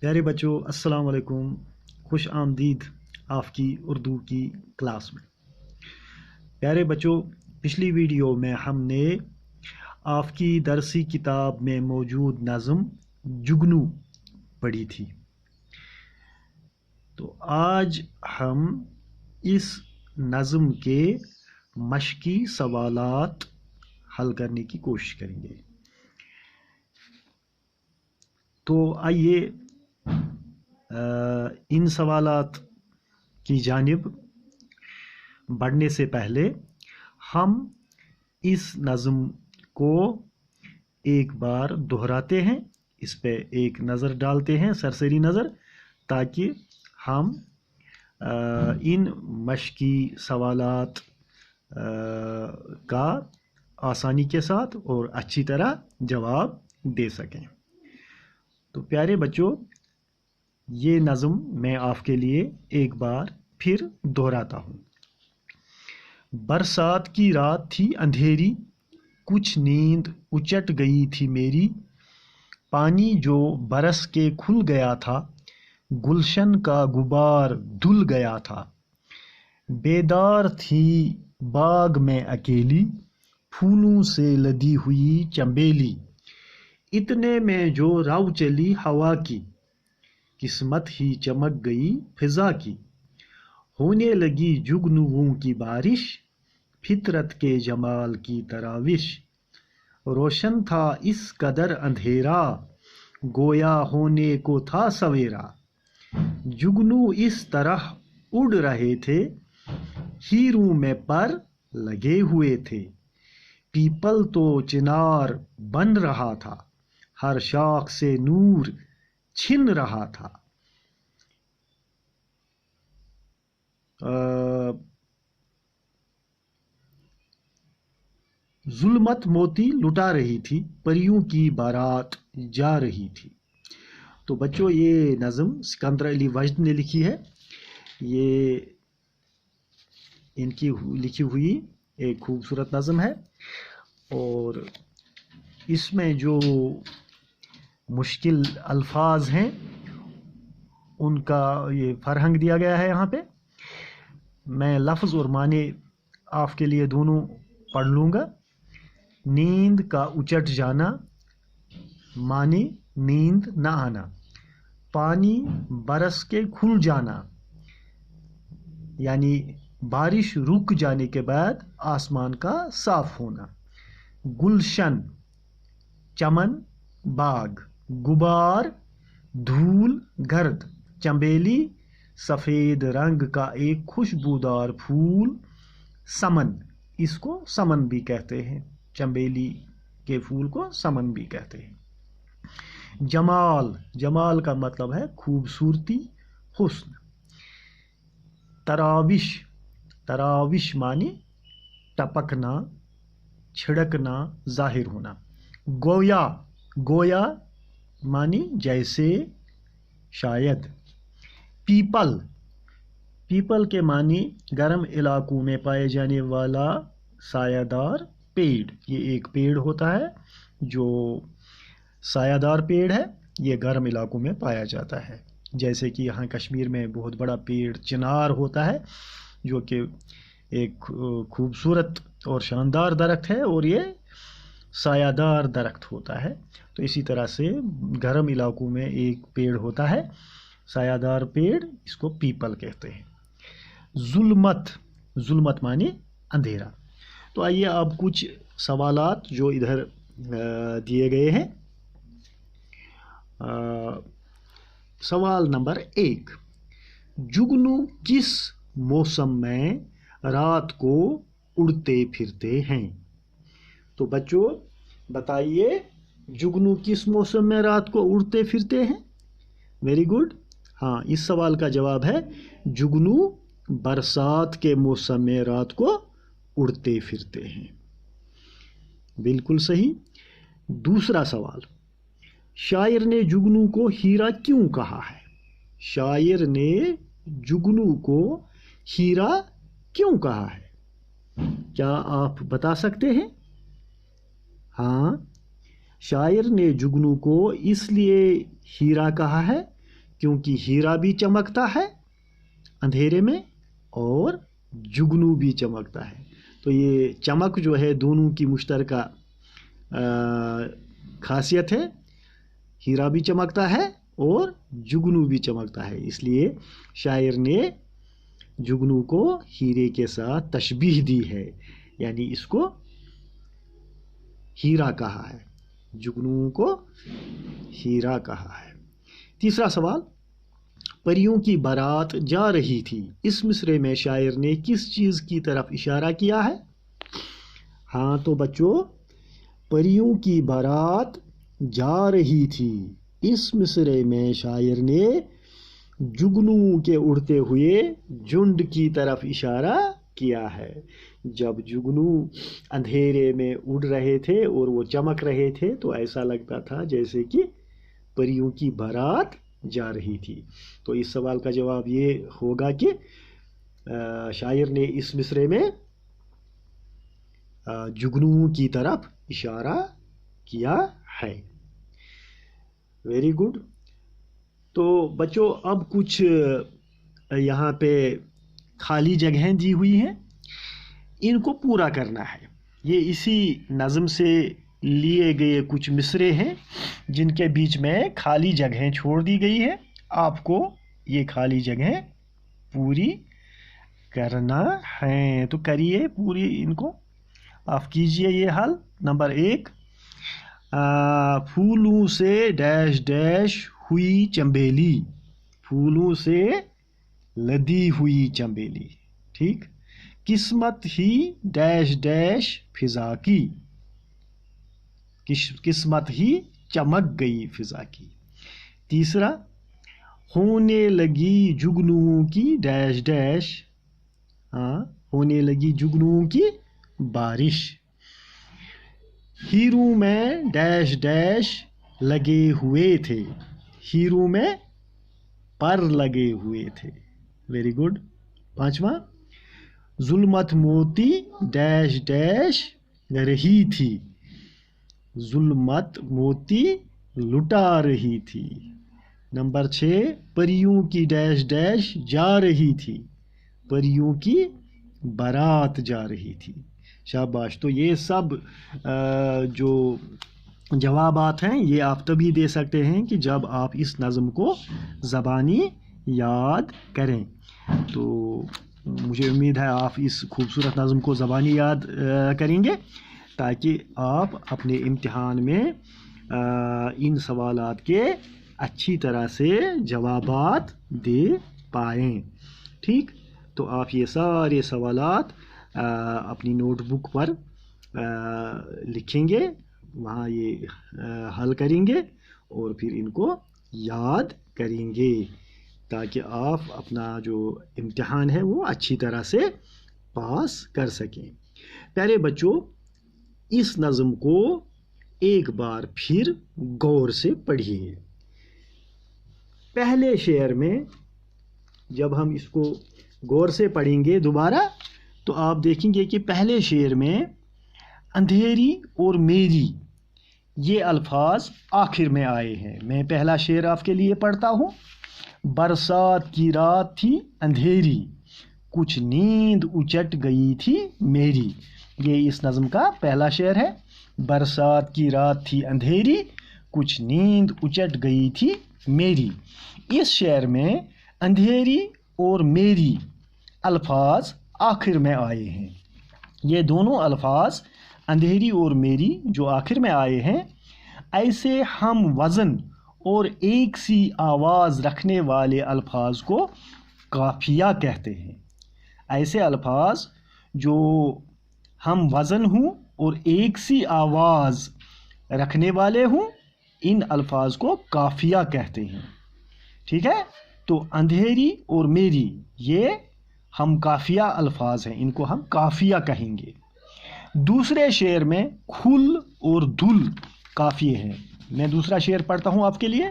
प्यारे बच्चों, अस्सलाम वालेकुम। खुश आमदीद आपकी उर्दू की क्लास में। प्यारे बच्चों, पिछली वीडियो में हमने आपकी दरसी किताब में मौजूद नज़म जुगनू पढ़ी थी। तो आज हम इस नज़म के मशकी सवालात हल करने की कोशिश करेंगे। तो आइए इन सवालात की जानिब बढ़ने से पहले हम इस नज़म को एक बार दोहराते हैं, इस पे एक नज़र डालते हैं, सरसरी नज़र, ताकि हम इन मशकी सवालात का आसानी के साथ और अच्छी तरह जवाब दे सकें। तो प्यारे बच्चों, ये नज़म मैं आपके लिए एक बार फिर दोहराता हूँ। बरसात की रात थी अंधेरी, कुछ नींद उचट गई थी मेरी। पानी जो बरस के खुल गया था, गुलशन का गुबार धुल गया था। बेदार थी बाग में अकेली, फूलों से लदी हुई चंबेली। इतने में जो राव चली हवा की, किस्मत ही चमक गई फिजा की। होने लगी जुगनुओं की बारिश, फितरत के जमाल की तराविश। रोशन था इस कदर अंधेरा, गोया होने को था सवेरा। जुगनू इस तरह उड़ रहे थे, हीरों में पर लगे हुए थे। पीपल तो चिनार बन रहा था, हर शाख से नूर छिन रहा था। जुल्मत मोती लुटा रही थी, परियों की बारात जा रही थी। तो बच्चों, ये नज़म सिकंदर अली वजद ने लिखी है। ये इनकी लिखी हुई एक खूबसूरत नज़म है और इसमें जो मुश्किल अल्फाज हैं उनका ये फरहंग दिया गया है। यहाँ पे मैं लफ्ज़ और माने आपके लिए दोनों पढ़ लूँगा। नींद का उचट जाना, माने नींद न आना। पानी बरस के खुल जाना, यानी बारिश रुक जाने के बाद आसमान का साफ होना। गुलशन चमन बाग, गुबार धूल गर्द, चंबेली सफ़ेद रंग का एक खुशबूदार फूल। समन, इसको समन भी कहते हैं, चंबेली के फूल को समन भी कहते हैं। जमाल, जमाल का मतलब है खूबसूरती, हुस्न। तराविश, तराविश माने टपकना, छिड़कना, जाहिर होना। गोया, गोया माने जैसे, शायद। पीपल, पीपल के माने गर्म इलाकों में पाए जाने वाला सायादार पेड़। ये एक पेड़ होता है जो सायादार पेड़ है, ये गर्म इलाकों में पाया जाता है। जैसे कि यहाँ कश्मीर में बहुत बड़ा पेड़ चिनार होता है, जो कि एक खूबसूरत और शानदार दरख्त है और ये सायादार दरख्त होता है। तो इसी तरह से गर्म इलाकों में एक पेड़ होता है सायादार पेड़, इसको पीपल कहते हैं। जुल्मत, जुल्मत माने अंधेरा। तो आइए अब कुछ सवालात जो इधर दिए गए हैं। सवाल नंबर 1, जुगनू किस मौसम में रात को उड़ते फिरते हैं? तो बच्चों बताइए, जुगनू किस मौसम में रात को उड़ते फिरते हैं? Very good. हाँ, इस सवाल का जवाब है जुगनू बरसात के मौसम में रात को उड़ते फिरते हैं। बिल्कुल सही। दूसरा सवाल, शायर ने जुगनू को हीरा क्यों कहा है? शायर ने जुगनू को हीरा क्यों कहा है? क्या आप बता सकते हैं? हाँ, शायर ने जुगनू को इसलिए हीरा कहा है क्योंकि हीरा भी चमकता है अंधेरे में और जुगनू भी चमकता है। तो ये चमक जो है दोनों की मुश्तरका खासियत है, हीरा भी चमकता है और जुगनू भी चमकता है, इसलिए शायर ने जुगनू को हीरे के साथ तशबीह दी है, यानी इसको हीरा कहा है, जुगनू को हीरा कहा है। तीसरा सवाल, परियों की बारात जा रही थी, इस मिसरे में शायर ने किस चीज़ की तरफ इशारा किया है? हाँ तो बच्चों, परियों की बारात जा रही थी, इस मिसरे में शायर ने जुगनू के उड़ते हुए झुंड की तरफ इशारा किया है। जब जुगनू अंधेरे में उड़ रहे थे और वो चमक रहे थे तो ऐसा लगता था जैसे कि परियों की बारात जा रही थी। तो इस सवाल का जवाब ये होगा कि शायर ने इस मिसरे में जुगनू की तरफ इशारा किया है। Very good. तो बच्चों अब कुछ यहाँ पे खाली जगहें दी हुई हैं, इनको पूरा करना है। ये इसी नज़म से लिए गए कुछ मिसरे हैं जिनके बीच में खाली जगहें छोड़ दी गई है। आपको ये खाली जगहें पूरी करना है, तो करिए पूरी इनको, आप कीजिए ये हल। नंबर 1, फूलों से डैश डैश हुई चंबेली, फूलों से लदी हुई चंबेली, ठीक। किस्मत ही डैश डैश फिजा की, किस्मत ही चमक गई फिजा की। तीसरा, होने लगी जुगनुओं की डैश डैश, होने लगी जुगनुओं की बारिश, हीरों में डैश डैश लगे हुए थे, हीरों में पर लगे हुए थे। Very good. 5वां, जुल्मत मोती डैश डैश रही थी, जुल्मत मोती लुटा रही थी। नंबर 6, परियों की डैश डैश जा रही थी, परियों की बारात जा रही थी। शाबाश। तो ये सब जो जवाबात हैं ये आप तभी दे सकते हैं कि जब आप इस नज़म को ज़बानी याद करें। तो मुझे उम्मीद है आप इस खूबसूरत नज़म को ज़बानी याद करेंगे ताकि आप अपने इम्तिहान में इन सवालात के अच्छी तरह से जवाबात दे पाएँ। ठीक, तो आप ये सारे सवालात अपनी नोटबुक पर लिखेंगे, वहाँ ये हल करेंगे और फिर इनको याद करेंगे ताकि आप अपना जो इम्तिहान है वो अच्छी तरह से पास कर सकें। प्यारे बच्चों, इस नज़म को एक बार फिर गौर से पढ़िए। पहले शेर में जब हम इसको गौर से पढ़ेंगे दोबारा तो आप देखेंगे कि पहले शेर में अंधेरी और मेरी ये अल्फाज आखिर में आए हैं। मैं पहला शेर आपके लिए पढ़ता हूँ। बरसात की रात थी अंधेरी, कुछ नींद उचट गई थी मेरी। ये इस नज़म का पहला शेर है। बरसात की रात थी अंधेरी, कुछ नींद उचट गई थी मेरी। इस शेर में अंधेरी और मेरी अल्फाज आखिर में आए हैं। ये दोनों अल्फाज अंधेरी और मेरी जो आखिर में आए हैं, ऐसे हम वज़न और एक सी आवाज़ रखने वाले अल्फाज को काफिया कहते हैं। ऐसे अल्फाज जो हम वज़न हूँ और एक सी आवाज़ रखने वाले हूँ, इन अल्फाज को काफिया कहते हैं। ठीक है, तो अंधेरी और मेरी ये हम काफिया अल्फाज हैं, इनको हम काफिया कहेंगे। दूसरे शेर में खुल और धुल काफिए हैं। मैं दूसरा शेर पढ़ता हूँ आपके लिए।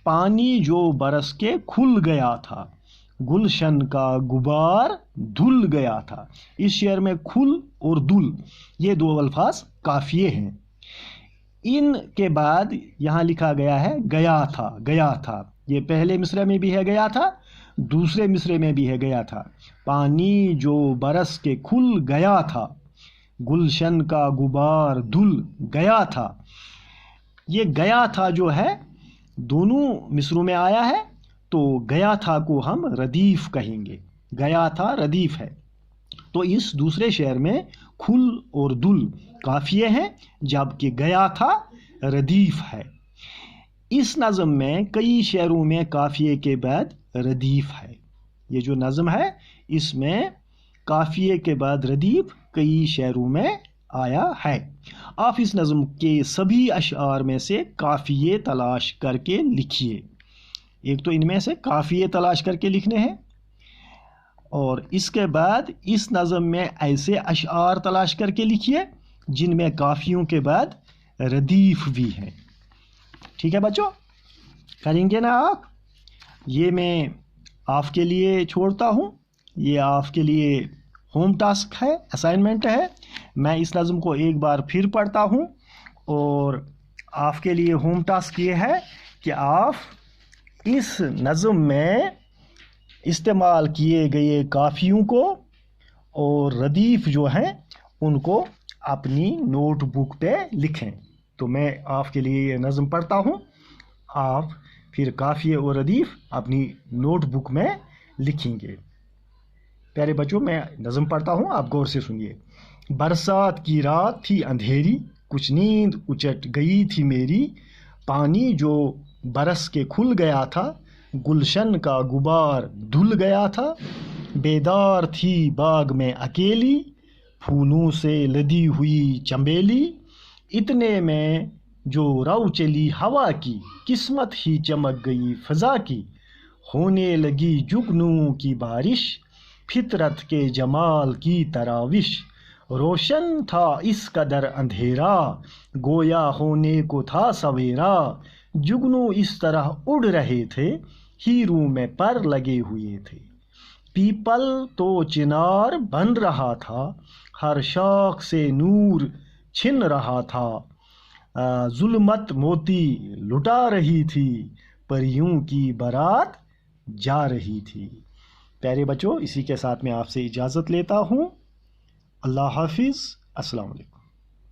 पानी जो बरस के खुल गया था, गुलशन का गुबार धुल गया था। इस शेर में खुल और धुल ये दो अल्फाज काफिए हैं। इनके बाद यहाँ लिखा गया है गया था, गया था। یہ پہلے مصرع میں بھی ہے گیا تھا، دوسرے مصرع میں بھی ہے گیا تھا. پانی جو برس کے کھل گیا تھا، گلشن کا غبار دھل گیا تھا. یہ گیا تھا جو ہے دونوں مصروں میں آیا ہے، تو گیا تھا کو ہم ردیف کہیں گے. گیا تھا ردیف ہے. تو اس دوسرے شعر میں کھل اور دل قافیے ہیں، جبکہ گیا تھا ردیف ہے. اس نظم میں کئی شعروں میں قافیے کے بعد ردیف ہے. یہ جو نظم ہے اس میں قافیے کے بعد ردیف کئی شعروں میں آیا ہے. آپ اس نظم کے سبھی اشعار میں سے قافیے تلاش کر کے لکھیے. ایک تو ان میں سے قافیے تلاش کر کے لکھنے ہیں، اور اس کے بعد اس نظم میں ایسے اشعار تلاش کر کے لکھیے جن میں قافیوں کے بعد ردیف بھی ہیں. ٹھیک ہے بچوں، کریں گے نا آپ؟ یہ میں آپ کے لیے چھوڑتا ہوں، یہ آپ کے لیے ہوم ٹاسک ہے، اسائنمنٹ ہے. میں اس نظم کو ایک بار پھر پڑھتا ہوں، اور آپ کے لیے ہوم ٹاسک یہ ہے کہ آپ اس نظم میں استعمال کیے گئے قافیوں کو اور ردیف جو ہیں ان کو اپنی نوٹ بک پہ لکھیں. تو میں آپ کے لیے یہ نظم پڑھتا ہوں، آپ پھر قافیے اور ردیف اپنی نوٹ بک میں لکھیں گے. پیارے بچوں، میں نظم پڑھتا ہوں، آپ غور سے سنیے. برسات کی رات تھی اندھیری، کچھ نیند اچٹ گئی تھی میری. پانی جو برس کے کھل گیا تھا، گلشن کا غبار دھل گیا تھا. بیدار تھی باغ میں اکیلی، پھولوں سے لدی ہوئی چنبیلی. اتنے میں جو رو چلی ہوا کی، قسمت ہی چمک گئی فضا کی. ہونے لگی جگنوں کی بارش، فطرت کے جمال کی تراوش. روشن تھا اس قدر اندھیرا، گویا ہونے کو تھا سویرا. جگنوں اس طرح اڑ رہے تھے، ہیروں میں پر لگے ہوئے تھے. پیپل تو چنار بن رہا تھا، ہر شاخ سے نور چھن رہا تھا. ظلمت موتی لٹا رہی تھی، پریوں کی بارات جا رہی تھی. پیارے بچوں، اسی کے ساتھ میں آپ سے اجازت لیتا ہوں. اللہ حافظ. السلام علیکم.